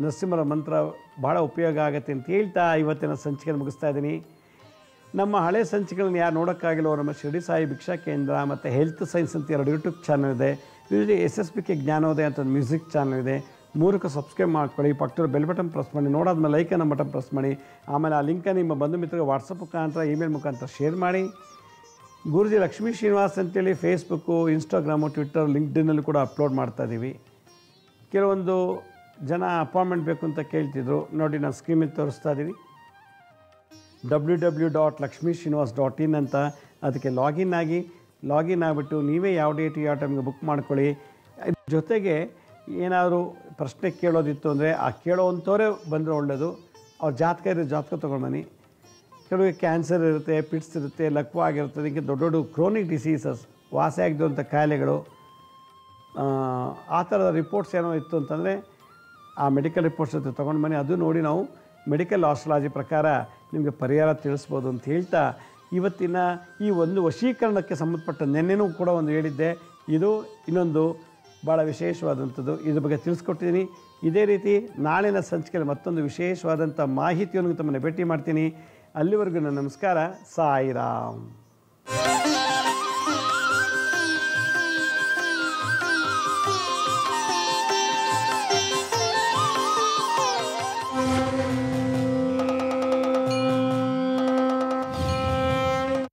A: ನರಸಿಂಹರ ಮಂತ್ರ ಭಾಳ ಉಪಯೋಗ ಆಗುತ್ತೆ ಅಂತ ಹೇಳ್ತಾ ಇವತ್ತಿನ ಸಂಚಿಕೆಯನ್ನು ಮುಗಿಸ್ತಾ ಇದ್ದೀನಿ. ನಮ್ಮ ಹಳೆ ಸಂಚಿಕೆಗಳನ್ನು ಯಾರು ನೋಡೋಕ್ಕಾಗಿಲ್ಲೋ ನಮ್ಮ ಶಿರಡಿ ಸಾಯಿ ಭಿಕ್ಷಾ ಕೇಂದ್ರ ಮತ್ತು ಹೆಲ್ತ್ ಸೈನ್ಸ್ ಅಂತ 2 ಯೂಟ್ಯೂಬ್ ಚಾನಲ್ ಇದೆ. ಇದರಲ್ಲಿ SSBK ಜ್ಞಾನೋದಯ ಅಂತ ಒಂದು ಮ್ಯೂಸಿಕ್ ಚಾನಲ್ ಇದೆ. 3ಕ್ಕೆ ಸಬ್ಸ್ಕ್ರೈಬ್ ಮಾಡ್ಕೊಳ್ಳಿ, ಪಕ್ಕದ ಬೆಲ್ ಬಟನ್ ಪ್ರೆಸ್ ಮಾಡಿ, ನೋಡಾದ್ಮೇಲೆ ಲೈಕ್ ಅನ್ನೋ ಬಟನ್ ಪ್ರೆಸ್ ಮಾಡಿ. ಆಮೇಲೆ ಆ ಲಿಂಕನ್ನು ನಿಮ್ಮ ಬಂಧು ಮಿತ್ರರಿಗೆ ವಾಟ್ಸಪ್ ಮುಖಾಂತರ, ಇಮೇಲ್ ಮುಖಾಂತರ ಶೇರ್ ಮಾಡಿ. ಗುರುಜಿ ಲಕ್ಷ್ಮೀ ಶ್ರೀನಿವಾಸ್ ಅಂತೇಳಿ ಫೇಸ್ಬುಕ್ಕು, ಇನ್ಸ್ಟಾಗ್ರಾಮು, ಟ್ವಿಟ್ಟರ್, ಲಿಂಕ್ಡ್ಇನ್ನಲ್ಲೂ ಕೂಡ ಅಪ್ಲೋಡ್ ಮಾಡ್ತಾಯಿದ್ದೀವಿ. ಕೆಲವೊಂದು ಜನ ಅಪಾಯಿಂಟ್ಮೆಂಟ್ ಬೇಕು ಅಂತ ಕೇಳ್ತಿದ್ರು, ನೋಡಿ ನಾನು ಸ್ಕ್ರೀನ್ ಮೇಲೆ ತೋರಿಸ್ತಾ ಇದ್ದೀವಿ. www.lakshmisrinivas.in ಅಂತ ಅದಕ್ಕೆ ಲಾಗಿನ್ ಆಗಿಬಿಟ್ಟು ನೀವೇ ಯಾವ ಡೇಟ್ ಯಾವ ಟೈಮ್ಗೆ ಬುಕ್ ಮಾಡ್ಕೊಳ್ಳಿ. ಜೊತೆಗೆ ಏನಾದರೂ ಪ್ರಶ್ನೆ ಕೇಳೋದಿತ್ತು ಅಂದರೆ ಆ ಕೇಳೋವಂಥವರೇ ಬಂದರೆ ಒಳ್ಳೆಯದು. ಅವ್ರ ಜಾತಕ ತೊಗೊಂಡು ಬನ್ನಿ. ಕೆಲವರಿಗೆ ಕ್ಯಾನ್ಸರ್ ಇರುತ್ತೆ, ಪಿಟ್ಸ್ ಇರುತ್ತೆ, ಲಕ್ವ ಆಗಿರ್ತದೆ, ಹೀಗೆ ದೊಡ್ಡ ದೊಡ್ಡ ಕ್ರೋನಿಕ್ ಡಿಸೀಸಸ್, ವಾಸಿ ಆಗಿರುವಂಥ ಕಾಯಿಲೆಗಳು, ಆ ಥರದ ರಿಪೋರ್ಟ್ಸ್ ಏನೋ ಇತ್ತು ಅಂತಂದರೆ ಆ ಮೆಡಿಕಲ್ ರಿಪೋರ್ಟ್ಸ್ ಜೊತೆ ತೊಗೊಂಡು ಬನ್ನಿ. ಅದು ನೋಡಿ ನಾವು ಮೆಡಿಕಲ್ ಆಸ್ಟ್ರಾಲಜಿ ಪ್ರಕಾರ ನಿಮಗೆ ಪರಿಹಾರ ತಿಳಿಸ್ಬೋದು ಅಂತ ಹೇಳ್ತಾ, ಇವತ್ತಿನ ಈ ಒಂದು ವಶೀಕರಣಕ್ಕೆ ಸಂಬಂಧಪಟ್ಟ ನೆನ್ನೆನೂ ಕೂಡ ಒಂದು ಹೇಳಿದ್ದೆ, ಇದು ಇನ್ನೊಂದು ಭಾಳ ವಿಶೇಷವಾದಂಥದ್ದು, ಇದ್ರ ಬಗ್ಗೆ ತಿಳಿಸ್ಕೊಟ್ಟಿದ್ದೀನಿ. ಇದೇ ರೀತಿ ನಾಳಿನ ಸಂಚಿಕೆಯಲ್ಲಿ ಮತ್ತೊಂದು ವಿಶೇಷವಾದಂಥ ಮಾಹಿತಿಯನ್ನು ತಮ್ಮನ್ನು ಭೇಟಿ ಮಾಡ್ತೀನಿ. ಅಲ್ಲಿವರೆಗೂ ನನ್ನ ನಮಸ್ಕಾರ. ಸಾಯಿರಾಮ್.